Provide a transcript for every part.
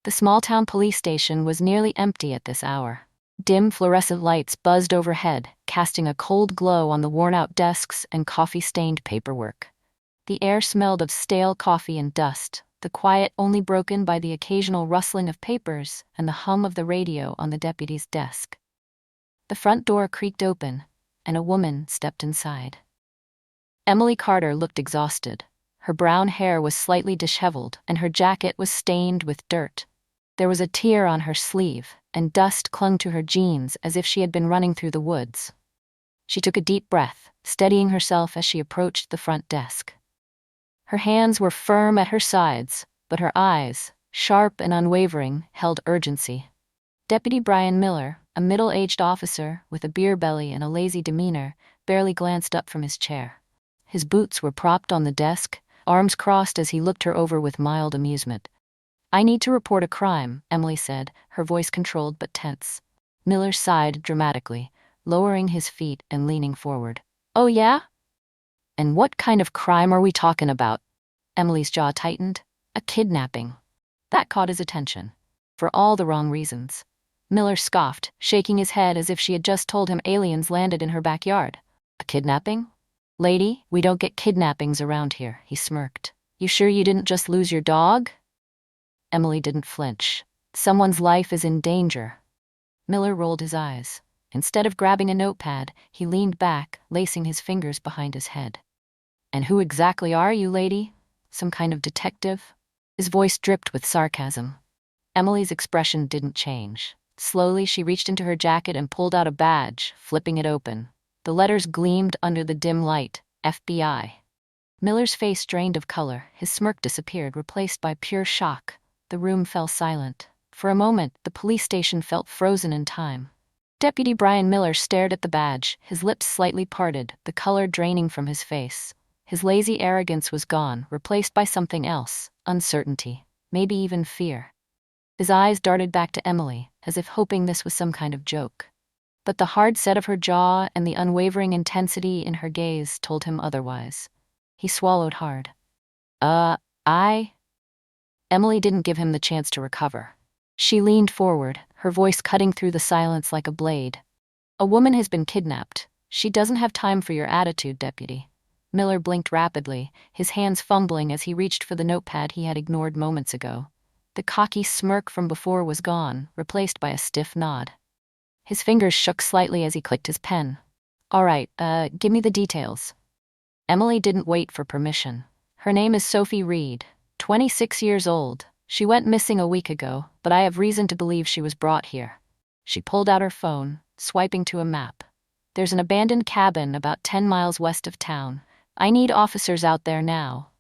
The small-town police station was nearly empty at this hour. Dim fluorescent lights buzzed overhead, casting a cold glow on the worn-out desks and coffee-stained paperwork. The air smelled of stale coffee and dust, the quiet only broken by the occasional rustling of papers and the hum of the radio on the deputy's desk. The front door creaked open, and a woman stepped inside. Emily Carter looked exhausted. Her brown hair was slightly disheveled, and her jacket was stained with dirt. There was a tear on her sleeve, and dust clung to her jeans as if she had been running through the woods. She took a deep breath, steadying herself as she approached the front desk. Her hands were firm at her sides, but her eyes, sharp and unwavering, held urgency. Deputy Brian Miller, a middle-aged officer with a beer belly and a lazy demeanor, barely glanced up from his chair. His boots were propped on the desk, arms crossed as he looked her over with mild amusement. "I need to report a crime," Emily said, her voice controlled but tense. Miller sighed dramatically, lowering his feet and leaning forward. "Oh yeah? And what kind of crime are we talking about?" Emily's jaw tightened. "A kidnapping." That caught his attention. For all the wrong reasons. Miller scoffed, shaking his head as if she had just told him aliens landed in her backyard. "A kidnapping? Lady, we don't get kidnappings around here," he smirked. "You sure you didn't just lose your dog?" Emily didn't flinch. "Someone's life is in danger." Miller rolled his eyes. Instead of grabbing a notepad, he leaned back, lacing his fingers behind his head. "And who exactly are you, lady? Some kind of detective?" His voice dripped with sarcasm. Emily's expression didn't change. Slowly, she reached into her jacket and pulled out a badge, flipping it open. The letters gleamed under the dim light, FBI. Miller's face drained of color. His smirk disappeared, replaced by pure shock. The room fell silent. For a moment, the police station felt frozen in time. Deputy Brian Miller stared at the badge, his lips slightly parted, the color draining from his face. His lazy arrogance was gone, replaced by something else, uncertainty, maybe even fear. His eyes darted back to Emily, as if hoping this was some kind of joke. But the hard set of her jaw and the unwavering intensity in her gaze told him otherwise. He swallowed hard. I? Emily didn't give him the chance to recover. She leaned forward, her voice cutting through the silence like a blade. "A woman has been kidnapped. She doesn't have time for your attitude, deputy." Miller blinked rapidly, his hands fumbling as he reached for the notepad he had ignored moments ago. The cocky smirk from before was gone, replaced by a stiff nod. His fingers shook slightly as he clicked his pen. "All right, give me the details." Emily didn't wait for permission. "Her name is Sophie Reed, 26 years old. She went missing a week ago, but I have reason to believe she was brought here." She pulled out her phone, swiping to a map. "There's an abandoned cabin about 10 miles west of town. I need officers out there now."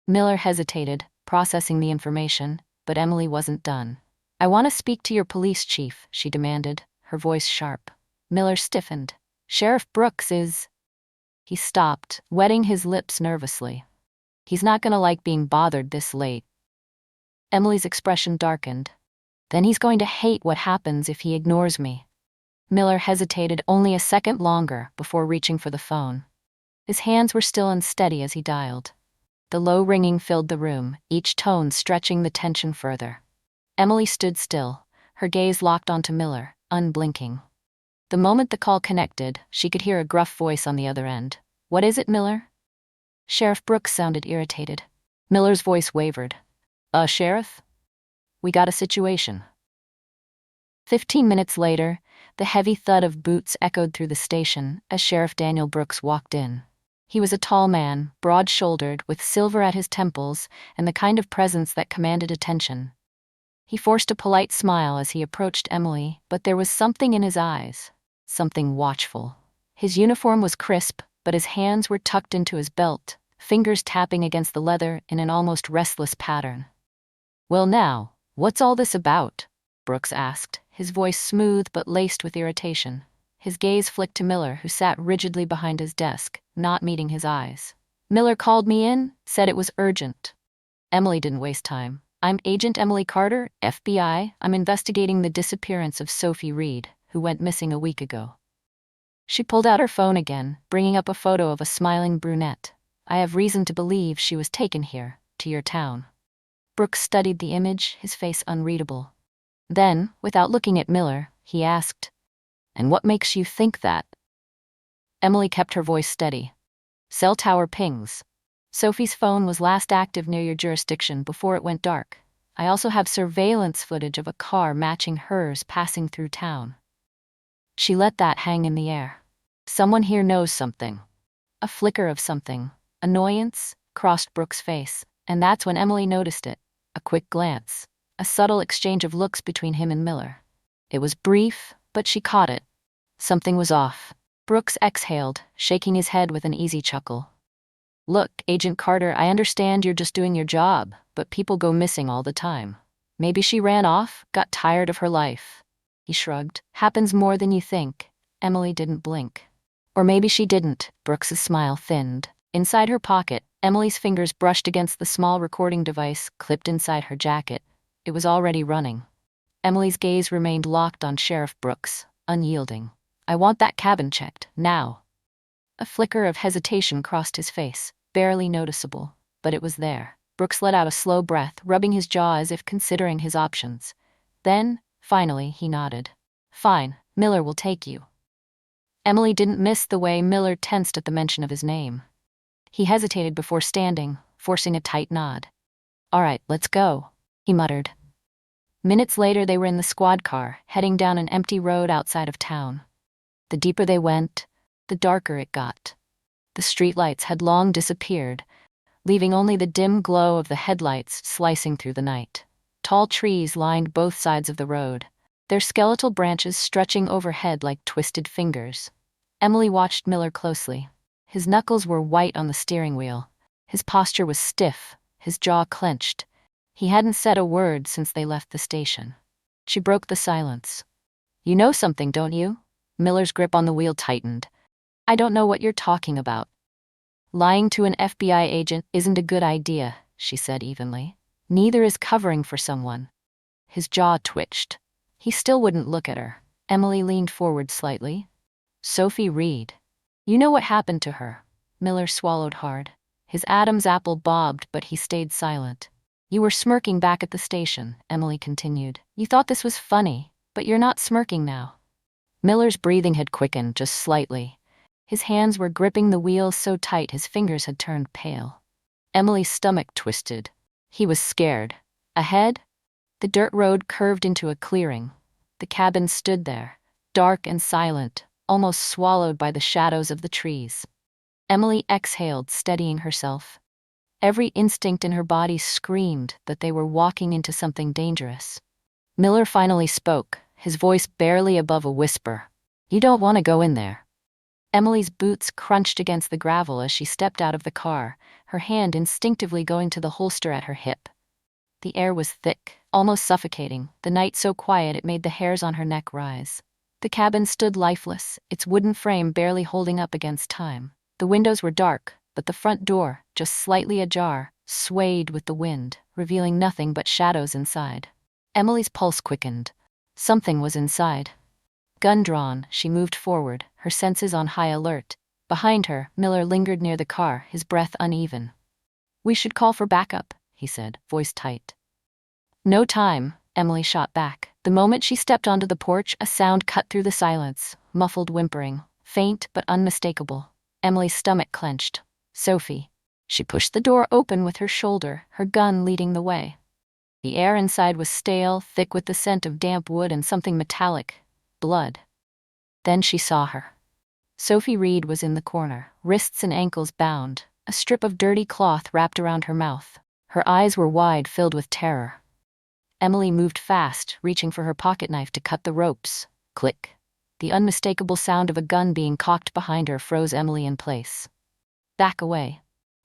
Miller hesitated, processing the information, but Emily wasn't done. "I want to speak to your police chief," she demanded, her voice sharp. Miller stiffened. "Sheriff Brooks is—" He stopped, wetting his lips nervously. "He's not gonna like being bothered this late." Emily's expression darkened. "Then he's going to hate what happens if he ignores me." Miller hesitated only a second longer before reaching for the phone. His hands were still unsteady as he dialed. The low ringing filled the room, each tone stretching the tension further. Emily stood still, her gaze locked onto Miller, unblinking. The moment the call connected, she could hear a gruff voice on the other end. "What is it, Miller?" Sheriff Brooks sounded irritated. Miller's voice wavered. Sheriff? We got a situation." 15 minutes later, the heavy thud of boots echoed through the station as Sheriff Daniel Brooks walked in. He was a tall man, broad-shouldered, with silver at his temples and the kind of presence that commanded attention. He forced a polite smile as he approached Emily, but there was something in his eyes, something watchful. His uniform was crisp, but his hands were tucked into his belt, fingers tapping against the leather in an almost restless pattern. "Well now, what's all this about?" Brooks asked, his voice smooth but laced with irritation. His gaze flicked to Miller, who sat rigidly behind his desk, not meeting his eyes. "Miller called me in, said it was urgent." Emily didn't waste time. "I'm Agent Emily Carter, FBI. I'm investigating the disappearance of Sophie Reed, who went missing a week ago." She pulled out her phone again, bringing up a photo of a smiling brunette. "I have reason to believe she was taken here, to your town." Brooks studied the image, his face unreadable. Then, without looking at Miller, he asked, "And what makes you think that?" Emily kept her voice steady. "Cell tower pings. Sophie's phone was last active near your jurisdiction before it went dark. I also have surveillance footage of a car matching hers passing through town." She let that hang in the air. Someone here knows something. A flicker of something, annoyance, crossed Brooks' face, and that's when Emily noticed it. A quick glance, a subtle exchange of looks between him and Miller. It was brief, but she caught it. Something was off. Brooks exhaled, shaking his head with an easy chuckle. "Look, Agent Carter, I understand you're just doing your job, but people go missing all the time. Maybe she ran off, got tired of her life." He shrugged. "Happens more than you think." Emily didn't blink. Or maybe she didn't. Brooks's smile thinned. Inside her pocket, Emily's fingers brushed against the small recording device clipped inside her jacket. It was already running. Emily's gaze remained locked on Sheriff Brooks, unyielding. "I want that cabin checked, now." A flicker of hesitation crossed his face, barely noticeable, but it was there. Brooks let out a slow breath, rubbing his jaw as if considering his options. Then, finally, he nodded. "Fine, Miller will take you." Emily didn't miss the way Miller tensed at the mention of his name. He hesitated before standing, forcing a tight nod. "All right, let's go," he muttered. Minutes later, they were in the squad car, heading down an empty road outside of town. The deeper they went, the darker it got. The streetlights had long disappeared, leaving only the dim glow of the headlights slicing through the night. Tall trees lined both sides of the road, their skeletal branches stretching overhead like twisted fingers. Emily watched Miller closely. His knuckles were white on the steering wheel. His posture was stiff, his jaw clenched. He hadn't said a word since they left the station. She broke the silence. "You know something, don't you?" Miller's grip on the wheel tightened. "I don't know what you're talking about." "Lying to an FBI agent isn't a good idea," she said evenly. "Neither is covering for someone." His jaw twitched. He still wouldn't look at her. Emily leaned forward slightly. "Sophie Reed. You know what happened to her." Miller swallowed hard. His Adam's apple bobbed, but he stayed silent. "You were smirking back at the station," Emily continued. "You thought this was funny, but you're not smirking now." Miller's breathing had quickened just slightly. His hands were gripping the wheel so tight his fingers had turned pale. Emily's stomach twisted. He was scared. Ahead, the dirt road curved into a clearing. The cabin stood there, dark and silent, almost swallowed by the shadows of the trees. Emily exhaled, steadying herself. Every instinct in her body screamed that they were walking into something dangerous. Miller finally spoke, his voice barely above a whisper. "You don't want to go in there." Emily's boots crunched against the gravel as she stepped out of the car, her hand instinctively going to the holster at her hip. The air was thick, almost suffocating, the night so quiet it made the hairs on her neck rise. The cabin stood lifeless, its wooden frame barely holding up against time. The windows were dark, but the front door, just slightly ajar, swayed with the wind, revealing nothing but shadows inside. Emily's pulse quickened. Something was inside. Gun drawn, she moved forward, her senses on high alert. Behind her, Miller lingered near the car, his breath uneven. "We should call for backup," he said, voice tight. "No time," Emily shot back. The moment she stepped onto the porch, a sound cut through the silence, muffled whimpering, faint but unmistakable. Emily's stomach clenched. "Sophie." She pushed the door open with her shoulder, her gun leading the way. The air inside was stale, thick with the scent of damp wood and something metallic. Blood. Then she saw her. Sophie Reed was in the corner, wrists and ankles bound, a strip of dirty cloth wrapped around her mouth. Her eyes were wide, filled with terror. Emily moved fast, reaching for her pocket knife to cut the ropes. Click. The unmistakable sound of a gun being cocked behind her froze Emily in place. "Back away,"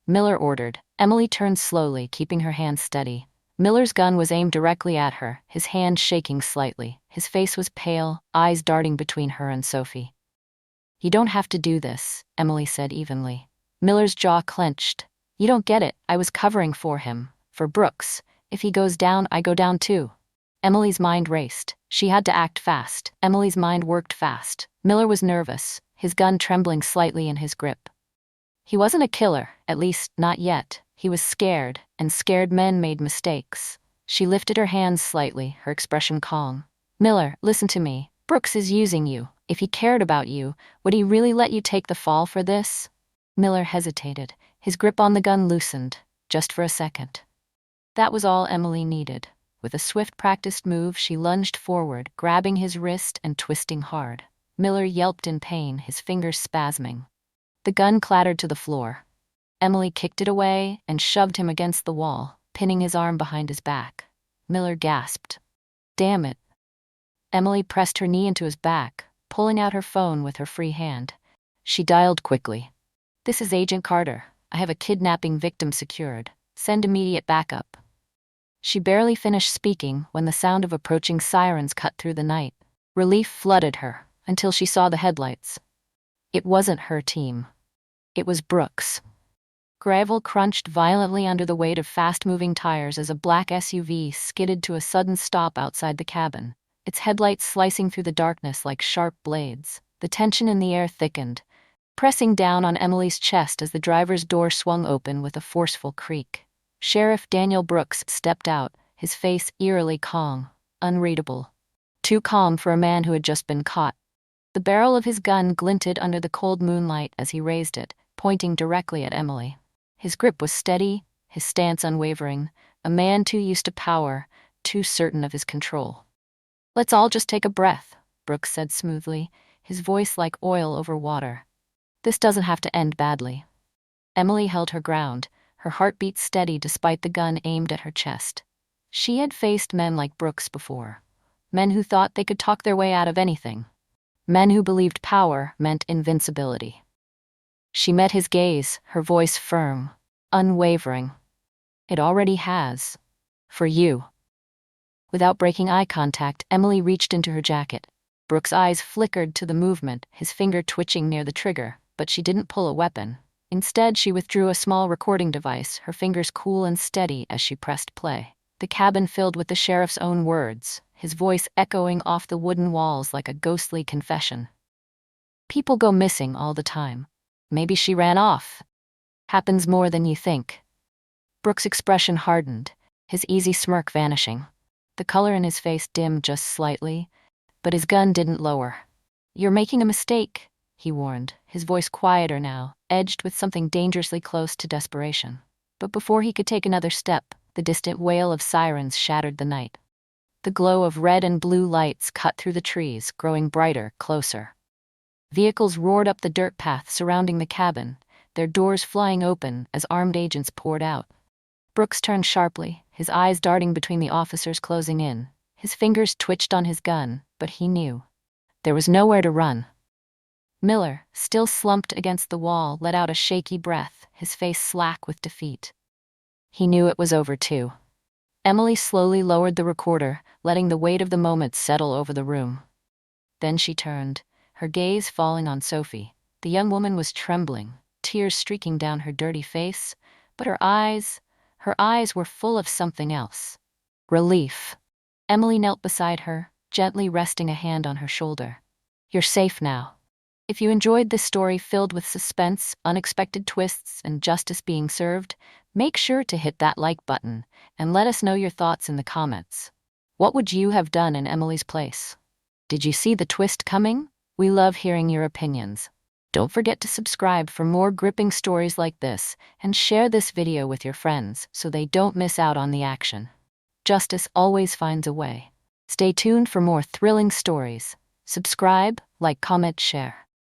Miller ordered. Emily turned slowly, keeping her hands steady. Miller's gun was aimed directly at her, his hand shaking slightly. His face was pale, eyes darting between her and Sophie. "You don't have to do this," Emily said evenly. Miller's jaw clenched. "You don't get it. I was covering for him. For Brooks. If he goes down, I go down too." Emily's mind raced. She had to act fast. Emily's mind worked fast. Miller was nervous, his gun trembling slightly in his grip. "He wasn't a killer, at least, not yet," He was scared, and scared men made mistakes. She lifted her hands slightly, her expression calm. Miller, listen to me. Brooks is using you. If he cared about you, would he really let you take the fall for this? Miller hesitated. His grip on the gun loosened, just for a second. That was all Emily needed. With a swift, practiced move, she lunged forward, grabbing his wrist and twisting hard. Miller yelped in pain, his fingers spasming. The gun clattered to the floor. Emily kicked it away and shoved him against the wall, pinning his arm behind his back. Miller gasped. Damn it. Emily pressed her knee into his back, pulling out her phone with her free hand. She dialed quickly. This is Agent Carter. I have a kidnapping victim secured. Send immediate backup. She barely finished speaking when the sound of approaching sirens cut through the night. Relief flooded her until she saw the headlights. It wasn't her team. It was Brooks. Gravel crunched violently under the weight of fast-moving tires as a black SUV skidded to a sudden stop outside the cabin, its headlights slicing through the darkness like sharp blades. The tension in the air thickened, pressing down on Emily's chest as the driver's door swung open with a forceful creak. Sheriff Daniel Brooks stepped out, his face eerily calm, unreadable. Too calm for a man who had just been caught. The barrel of his gun glinted under the cold moonlight as he raised it, pointing directly at Emily. His grip was steady, his stance unwavering, a man too used to power, too certain of his control. Let's all just take a breath, Brooks said smoothly, his voice like oil over water. This doesn't have to end badly. Emily held her ground, her heartbeat steady despite the gun aimed at her chest. She had faced men like Brooks before. Men who thought they could talk their way out of anything. Men who believed power meant invincibility. She met his gaze, her voice firm, unwavering. It already has. For you. Without breaking eye contact, Emily reached into her jacket. Brooks' eyes flickered to the movement, his finger twitching near the trigger, but she didn't pull a weapon. Instead, she withdrew a small recording device, her fingers cool and steady as she pressed play. The cabin filled with the sheriff's own words, his voice echoing off the wooden walls like a ghostly confession. People go missing all the time. Maybe she ran off. Happens more than you think. Brooks' expression hardened, his easy smirk vanishing. The color in his face dimmed just slightly, but his gun didn't lower. You're making a mistake, he warned, his voice quieter now, edged with something dangerously close to desperation. But before he could take another step, the distant wail of sirens shattered the night. The glow of red and blue lights cut through the trees, growing brighter, closer. Vehicles roared up the dirt path surrounding the cabin, their doors flying open as armed agents poured out. Brooks turned sharply, his eyes darting between the officers closing in. His fingers twitched on his gun, but he knew. There was nowhere to run. Miller, still slumped against the wall, let out a shaky breath, his face slack with defeat. He knew it was over too. Emily slowly lowered the recorder, letting the weight of the moment settle over the room. Then she turned, her gaze falling on Sophie. The young woman was trembling, tears streaking down her dirty face, but her eyes were full of something else. Relief. Emily knelt beside her, gently resting a hand on her shoulder. You're safe now. If you enjoyed this story filled with suspense, unexpected twists, and justice being served, make sure to hit that like button and let us know your thoughts in the comments. What would you have done in Emily's place? Did you see the twist coming? We love hearing your opinions. Don't forget to subscribe for more gripping stories like this and share this video with your friends so they don't miss out on the action. Justice always finds a way. Stay tuned for more thrilling stories. Subscribe, like, comment, share.